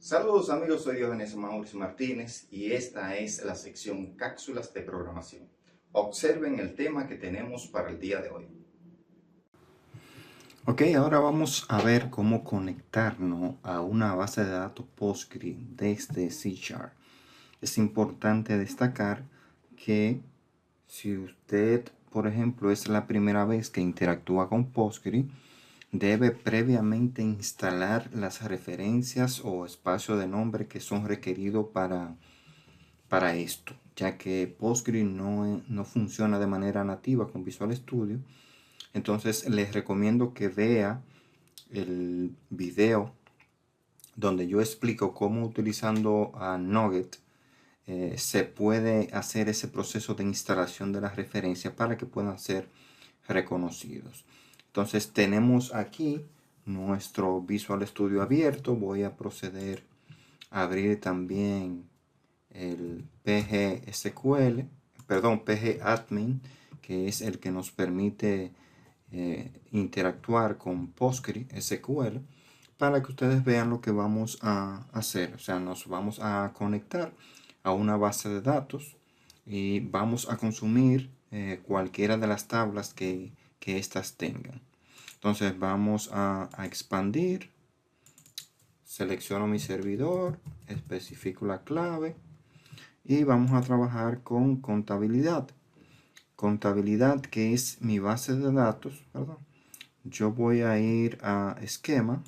Saludos amigos, soy Diógenes Mauricio Martínez y esta es la sección Cápsulas de Programación. Observen el tema que tenemos para el día de hoy. Ok, ahora vamos a ver cómo conectarnos a una base de datos PostgreSQL desde C#. Es importante destacar que si usted, por ejemplo, es la primera vez que interactúa con Postgre, debe previamente instalar las referencias o espacios de nombre que son requeridos para esto, ya que Postgre no funciona de manera nativa con Visual Studio. Entonces les recomiendo que vea el video donde yo explico cómo utilizando a Nugget se puede hacer ese proceso de instalación de las referencias para que puedan ser reconocidos. Entonces tenemos aquí nuestro Visual Studio abierto. Voy a proceder a abrir también el PGSQL, perdón, PGAdmin, que es el que nos permite interactuar con PostgreSQL, para que ustedes vean lo que vamos a hacer. O sea, nos vamos a conectar a una base de datos y vamos a consumir cualquiera de las tablas que éstas tengan. Entonces vamos a expandir, selecciono mi servidor, especifico la clave y vamos a trabajar con contabilidad. Contabilidad, que es mi base de datos, ¿verdad? Yo voy a ir a esquema,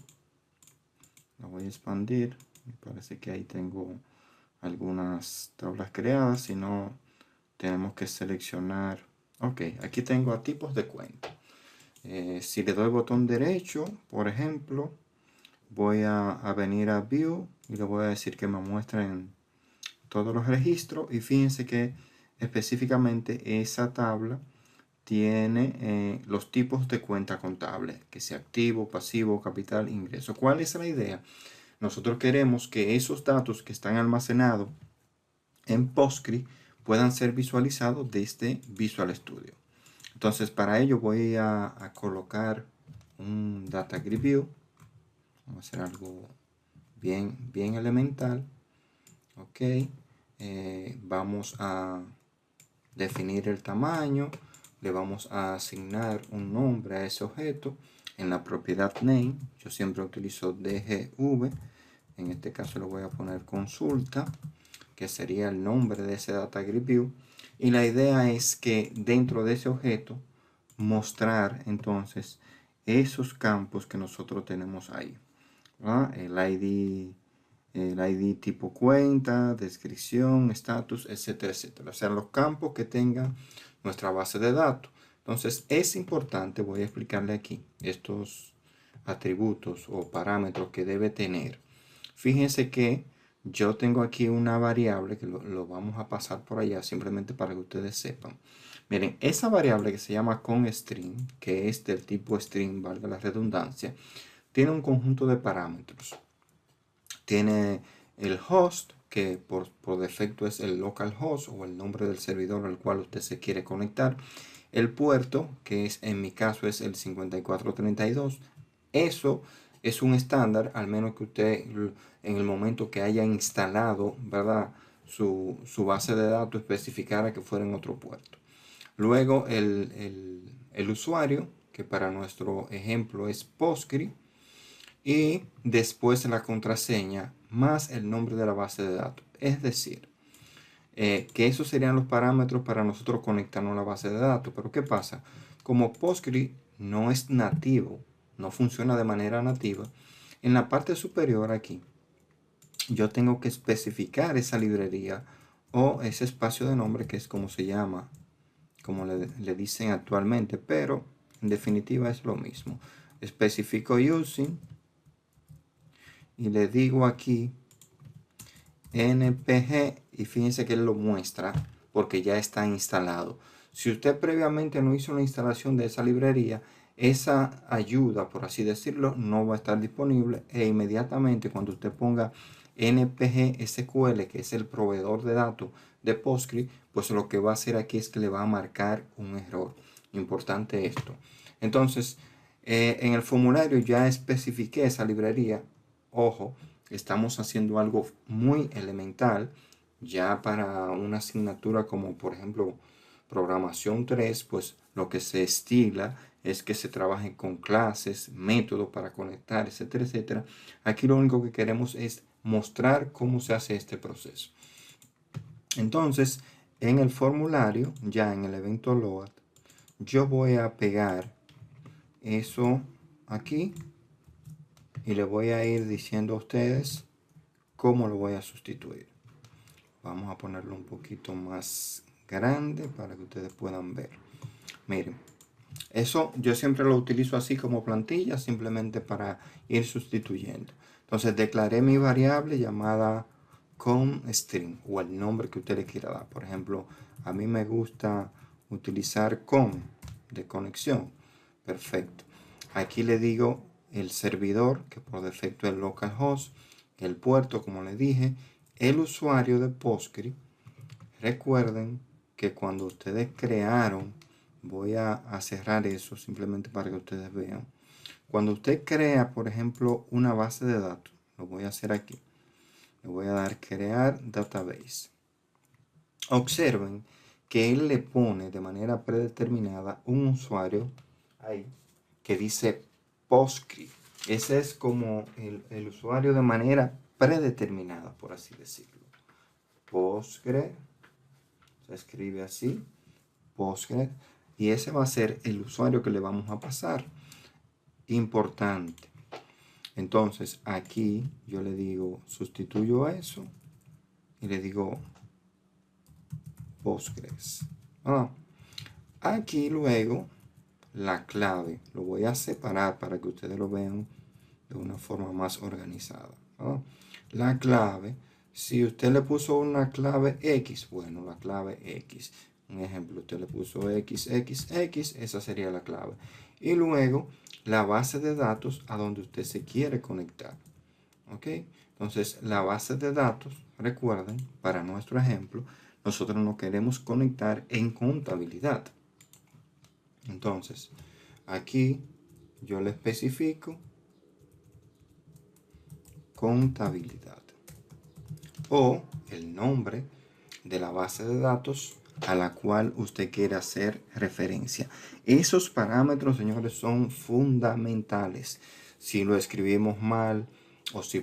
la voy a expandir. Me parece que ahí tengo algunas tablas creadas, si no tenemos que seleccionar. Ok, aquí tengo a tipos de cuenta. Si le doy botón derecho, por ejemplo, voy a venir a View y le voy a decir que me muestren todos los registros, y fíjense que específicamente esa tabla tiene los tipos de cuenta contable, que sea activo, pasivo, capital, ingreso. ¿Cuál es la idea? Nosotros queremos que esos datos que están almacenados en Postgre puedan ser visualizados desde Visual Studio. Entonces para ello voy a colocar un Data Grid View. Vamos a hacer algo bien elemental. Ok, vamos a definir el tamaño, le vamos a asignar un nombre a ese objeto en la propiedad name. Yo siempre utilizo DGV, en este caso le voy a poner consulta, que sería el nombre de ese Data Grid View, y la idea es que dentro de ese objeto mostrar entonces esos campos que nosotros tenemos ahí, ¿verdad? El ID tipo cuenta, descripción, estatus, etcétera, etcétera. O sea, los campos que tenga nuestra base de datos. Entonces, es importante, voy a explicarle aquí, estos atributos o parámetros que debe tener. Fíjense que yo tengo aquí una variable que lo vamos a pasar por allá simplemente para que ustedes sepan. Miren, esa variable que se llama constring, que es del tipo string, valga la redundancia, tiene un conjunto de parámetros. Tiene el host, que por defecto es el localhost o el nombre del servidor al cual usted se quiere conectar. El puerto, que es en mi caso es el 5432. Eso es un estándar, al menos que usted en el momento que haya instalado, ¿verdad?, su base de datos especificara que fuera en otro puerto. Luego el usuario, que para nuestro ejemplo es Postgre, y después la contraseña más el nombre de la base de datos. Es decir, que esos serían los parámetros para nosotros conectarnos a la base de datos. Pero ¿qué pasa? Como Postgre no es nativo, no funciona de manera nativa, en la parte superior aquí yo tengo que especificar esa librería o ese espacio de nombre, que es como se llama, como le dicen actualmente, pero en definitiva es lo mismo. Especifico using y le digo aquí npg, y fíjense que él lo muestra porque ya está instalado. Si usted previamente no hizo una instalación de esa librería, esa ayuda, por así decirlo, no va a estar disponible, e inmediatamente cuando usted ponga npg sql, que es el proveedor de datos de Postgre, pues lo que va a hacer aquí es que le va a marcar un error. Importante esto. Entonces, en el formulario ya especifiqué esa librería. Ojo, estamos haciendo algo muy elemental. Ya para una asignatura como por ejemplo programación 3, pues lo que se estila es que se trabaje con clases, métodos para conectar, etcétera, etcétera. Aquí lo único que queremos es mostrar cómo se hace este proceso. Entonces, en el formulario, ya en el evento load, yo voy a pegar eso aquí y le voy a ir diciendo a ustedes cómo lo voy a sustituir. Vamos a ponerlo un poquito más grande para que ustedes puedan ver. Miren, eso yo siempre lo utilizo así como plantilla, simplemente para ir sustituyendo. Entonces declaré mi variable llamada conString o el nombre que usted le quiera dar. Por ejemplo, a mí me gusta utilizar con de conexión. Perfecto. Aquí le digo el servidor, que por defecto es localhost, el puerto, como le dije, el usuario de PostgreSQL. Recuerden que cuando ustedes crearon, voy a cerrar eso simplemente para que ustedes vean. Cuando usted crea, por ejemplo, una base de datos, lo voy a hacer aquí. Le voy a dar crear database. Observen que él le pone de manera predeterminada un usuario ahí que dice Postgre. Ese es como el usuario de manera predeterminada, por así decirlo. Postgre, se escribe así, Postgre, y ese va a ser el usuario que le vamos a pasar. Importante. Entonces aquí yo le digo, sustituyo eso y le digo Postgres. Aquí luego la clave, lo voy a separar para que ustedes lo vean de una forma más organizada. La clave, si usted le puso una clave X, bueno, la clave X. Un ejemplo, usted le puso XXX, esa sería la clave. Y luego la base de datos a donde usted se quiere conectar. ¿Ok? Entonces, la base de datos, recuerden, para nuestro ejemplo, nosotros nos queremos conectar en contabilidad. Entonces, aquí yo le especifico contabilidad o el nombre de la base de datos a la cual usted quiere hacer referencia. Esos parámetros, señores, son fundamentales. Si lo escribimos mal o si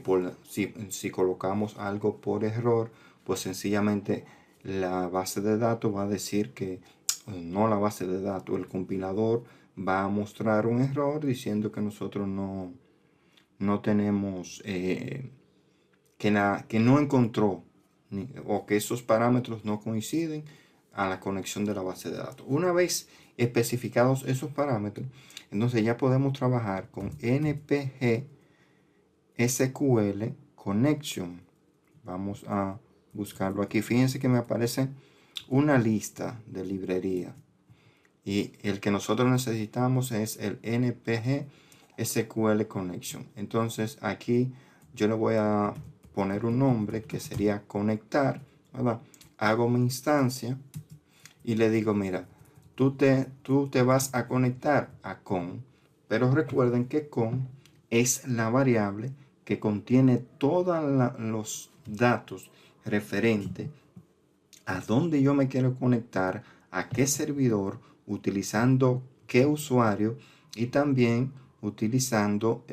colocamos algo por error, pues sencillamente la base de datos va a decir que, no la base de datos, el compilador va a mostrar un error diciendo que nosotros no tenemos, que no encontró o que esos parámetros no coinciden a la conexión de la base de datos. Una vez especificados esos parámetros, entonces ya podemos trabajar con npg SQL Connection. Vamos a buscarlo aquí. Fíjense que me aparece una lista de librería y el que nosotros necesitamos es el npg SQL Connection. Entonces aquí yo le voy a poner un nombre que sería conectar, ¿verdad? Hago mi instancia y le digo, mira, tú te vas a conectar a con, pero recuerden que con es la variable que contiene todos los datos referentes a dónde yo me quiero conectar, a qué servidor, utilizando qué usuario y también utilizando,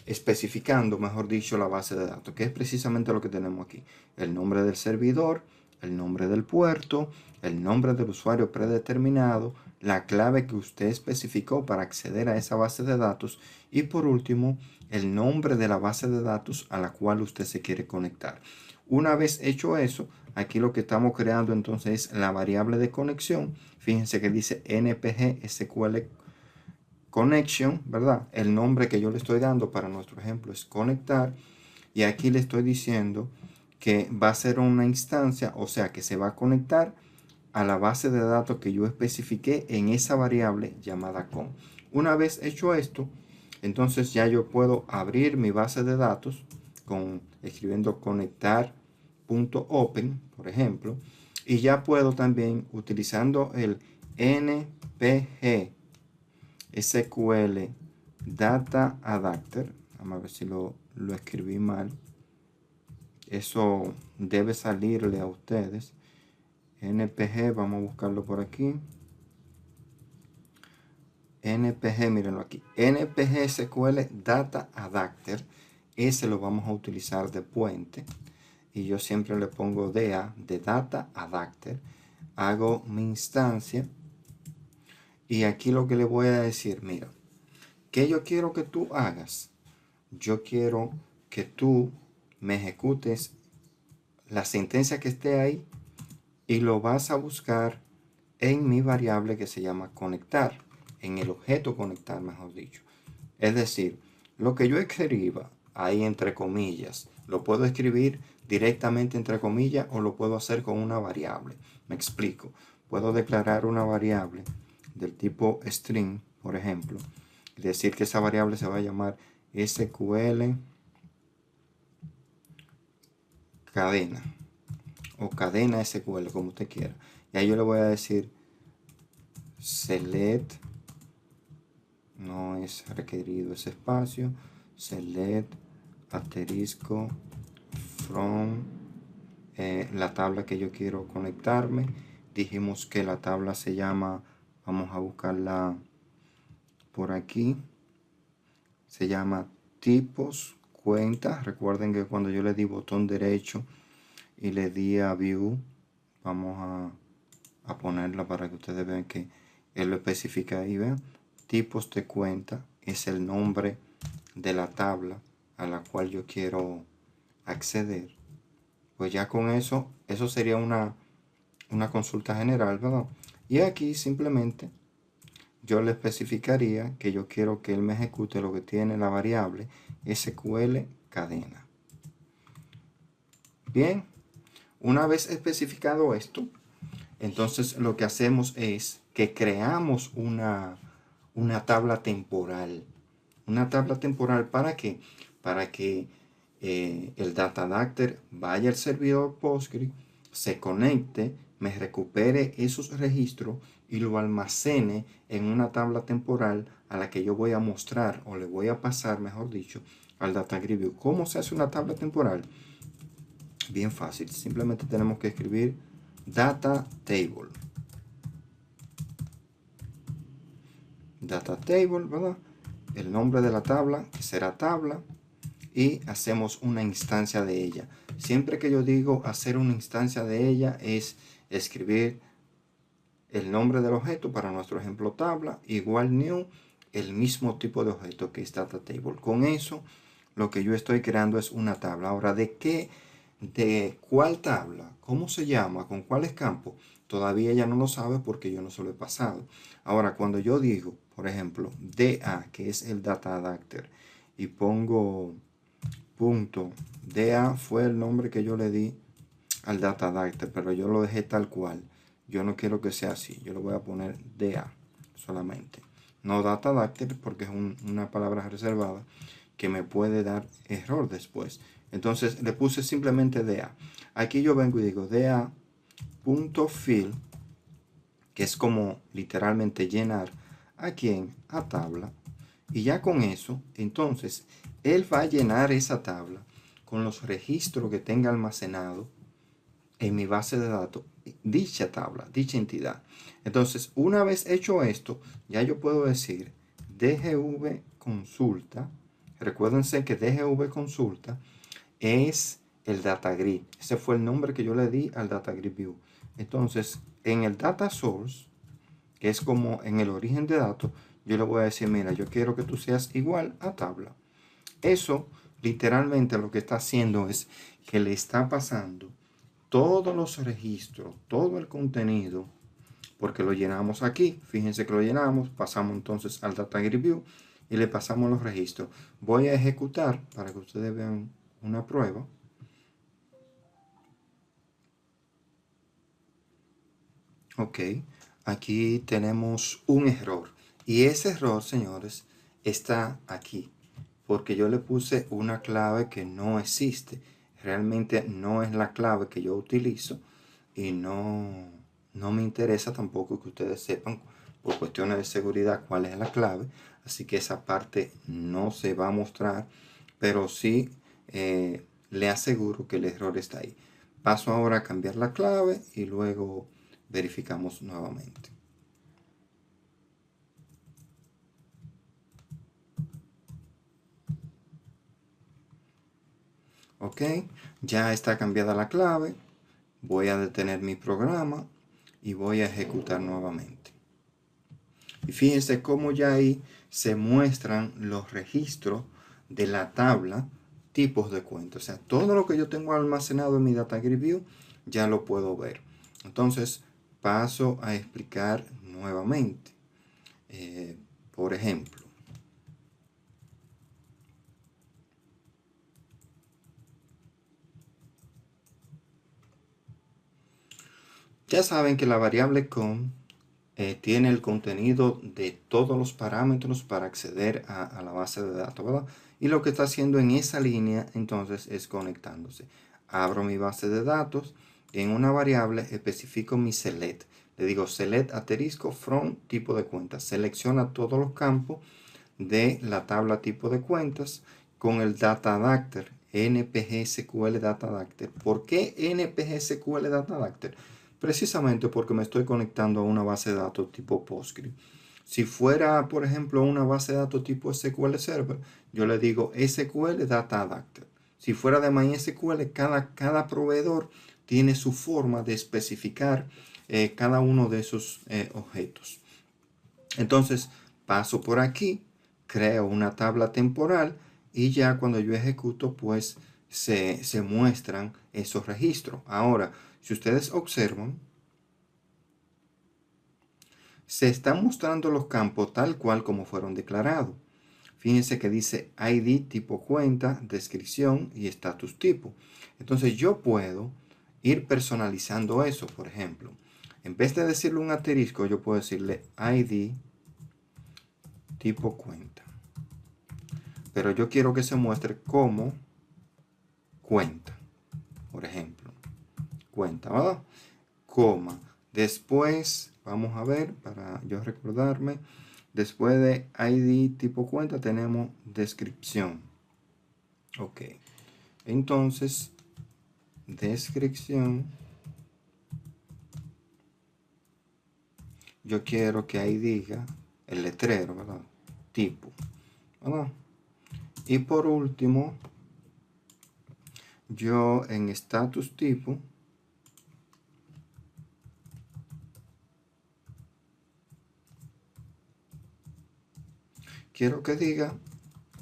especificando, mejor dicho, la base de datos, que es precisamente lo que tenemos aquí. El nombre del servidor, el nombre del puerto, el nombre del usuario predeterminado, la clave que usted especificó para acceder a esa base de datos y por último, el nombre de la base de datos a la cual usted se quiere conectar. Una vez hecho eso, aquí lo que estamos creando entonces es la variable de conexión. Fíjense que dice npg SQL Connection, ¿verdad? El nombre que yo le estoy dando para nuestro ejemplo es conectar. Y aquí le estoy diciendo que va a ser una instancia, o sea, que se va a conectar a la base de datos que yo especifiqué en esa variable llamada con. Una vez hecho esto, entonces ya yo puedo abrir mi base de datos escribiendo conectar.open, por ejemplo, y ya puedo también utilizando el npg SQL Data Adapter, vamos a ver si lo lo escribí mal. Eso debe salirle a ustedes. NPG, vamos a buscarlo por aquí. NPG, mírenlo aquí. NPG SQL Data Adapter. Ese lo vamos a utilizar de puente. Y yo siempre le pongo DA de Data Adapter. Hago mi instancia. Y aquí lo que le voy a decir, mira, ¿qué yo quiero que tú hagas? Yo quiero que tú me ejecutes la sentencia que esté ahí y lo vas a buscar en mi variable que se llama conectar, en el objeto conectar, mejor dicho. Es decir, lo que yo escriba ahí entre comillas, lo puedo escribir directamente entre comillas o lo puedo hacer con una variable. Me explico. Puedo declarar una variable del tipo string, por ejemplo, y decir que esa variable se va a llamar SQL cadena o cadena SQL, como usted quiera. Y ahí yo le voy a decir select, no es requerido ese espacio, select asterisco from la tabla que yo quiero conectarme. Dijimos que la tabla se llama, vamos a buscarla por aquí, se llama tipos cuentas. Recuerden que cuando yo le di botón derecho y le di a view, vamos a ponerla para que ustedes vean que él lo especifica ahí. Vean, tipos de cuenta es el nombre de la tabla a la cual yo quiero acceder. Pues ya con eso, eso sería una consulta general, ¿verdad? Y aquí simplemente yo le especificaría que yo quiero que él me ejecute lo que tiene la variable SQL cadena. Bien, una vez especificado esto, entonces lo que hacemos es que creamos una tabla temporal. Una tabla temporal, ¿para qué? Para que el data adapter vaya al servidor Postgre, se conecte, me recupere esos registros y lo almacene en una tabla temporal a la que yo voy a mostrar o le voy a pasar, mejor dicho, al DataGrid View. ¿Cómo se hace una tabla temporal? Bien fácil, simplemente tenemos que escribir data table. Data table, ¿verdad? El nombre de la tabla, que será tabla, y hacemos una instancia de ella. Siempre que yo digo hacer una instancia de ella es escribir el nombre del objeto, para nuestro ejemplo tabla, igual new, el mismo tipo de objeto que es data table. Con eso lo que yo estoy creando es una tabla. Ahora, ¿de qué? ¿De cuál tabla? ¿Cómo se llama? ¿Con cuáles campos? Todavía ella no lo sabe porque yo no se lo he pasado. Ahora, cuando yo digo, por ejemplo, DA, que es el data adapter, y pongo punto DA, fue el nombre que yo le di al data adapter, pero yo lo dejé tal cual. Yo no quiero que sea así. Yo le voy a poner DA solamente. No data adapter porque es una palabra reservada que me puede dar error después. Entonces le puse simplemente DA. Aquí yo vengo y digo DA.fill, que es como literalmente llenar. ¿A quién? A tabla. Y ya con eso, entonces, él va a llenar esa tabla con los registros que tenga almacenado en mi base de datos, dicha tabla, dicha entidad. Entonces, una vez hecho esto, ya yo puedo decir DGV consulta. Recuérdense que DGV consulta es el data grid. Ese fue el nombre que yo le di al data grid view. Entonces, en el data source, que es como en el origen de datos, yo le voy a decir, mira, yo quiero que tú seas igual a tabla. Eso literalmente lo que está haciendo es que le está pasando todos los registros, todo el contenido, porque lo llenamos aquí. Fíjense que lo llenamos, pasamos entonces al Data Grid View y le pasamos los registros. Voy a ejecutar para que ustedes vean una prueba. Ok, aquí tenemos un error. Y ese error, señores, está aquí. Porque yo le puse una clave que no existe. Realmente no es la clave que yo utilizo. Y no me interesa tampoco que ustedes sepan por cuestiones de seguridad cuál es la clave. Así que esa parte no se va a mostrar pero sí le aseguro que el error está ahí. Paso ahora a cambiar la clave y luego verificamos nuevamente. Ok, ya está cambiada la clave. Voy a detener mi programa y voy a ejecutar nuevamente. Y fíjense cómo ya ahí se muestran los registros de la tabla tipos de cuenta. O sea, todo lo que yo tengo almacenado en mi Data Grid View ya lo puedo ver. Entonces, paso a explicar nuevamente. Por ejemplo, ya saben que la variable com tiene el contenido de todos los parámetros para acceder a la base de datos, ¿verdad? Y lo que está haciendo en esa línea entonces es conectándose. Abro mi base de datos y en una variable especifico mi select. Le digo select asterisco from tipo de cuentas. Selecciona todos los campos de la tabla tipo de cuentas con el data adapter npg sql data adapter. ¿Por qué npg sql data adapter? Precisamente porque me estoy conectando a una base de datos tipo Postgre. Si fuera, por ejemplo, una base de datos tipo SQL Server, yo le digo SQL Data Adapter. Si fuera de MySQL, cada proveedor tiene su forma de especificar cada uno de esos objetos. Entonces, paso por aquí, creo una tabla temporal y ya cuando yo ejecuto, pues se muestran esos registros. Ahora, si ustedes observan, se están mostrando los campos tal cual como fueron declarados. Fíjense que dice ID tipo cuenta, descripción y status tipo. Entonces yo puedo ir personalizando eso, por ejemplo. En vez de decirle un asterisco, yo puedo decirle ID tipo cuenta. Pero yo quiero que se muestre como cuenta, por ejemplo. Cuenta, ¿verdad? Coma. Después, vamos a ver, para yo recordarme, después de ID tipo cuenta tenemos descripción. Ok. Entonces, descripción, yo quiero que ahí diga el letrero, ¿verdad? Tipo, ¿verdad? Y por último, yo en status tipo, quiero que diga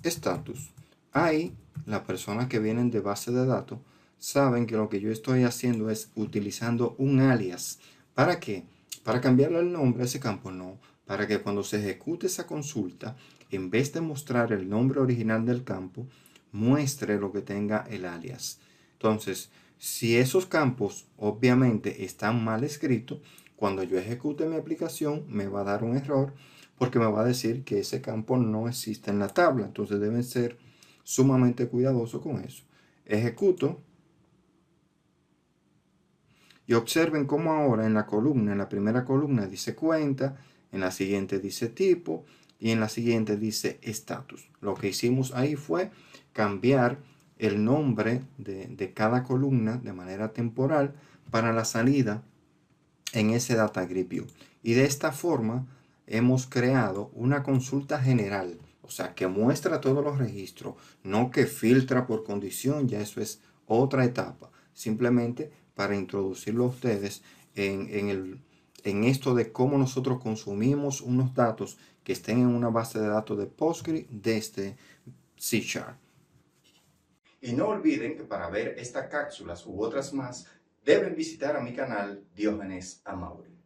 status. Ahí, las personas que vienen de base de datos saben que lo que yo estoy haciendo es utilizando un alias. ¿Para qué? Para cambiarle el nombre a ese campo, no. Para que cuando se ejecute esa consulta, en vez de mostrar el nombre original del campo, muestre lo que tenga el alias. Entonces, si esos campos obviamente están mal escritos, cuando yo ejecute mi aplicación me va a dar un error porque me va a decir que ese campo no existe en la tabla. Entonces deben ser sumamente cuidadosos con eso. Ejecuto y observen cómo ahora en la columna, en la primera columna dice cuenta, en la siguiente dice tipo y en la siguiente dice estatus. Lo que hicimos ahí fue cambiar el nombre de cada columna de manera temporal para la salida en ese Data Grid View. Y de esta forma hemos creado una consulta general, o sea, que muestra todos los registros, no que filtra por condición, ya eso es otra etapa, simplemente para introducirlo a ustedes en esto de cómo nosotros consumimos unos datos que estén en una base de datos de Postgre desde C#. Y no olviden que para ver estas cápsulas u otras más, deben visitar a mi canal Diógenes Amaury.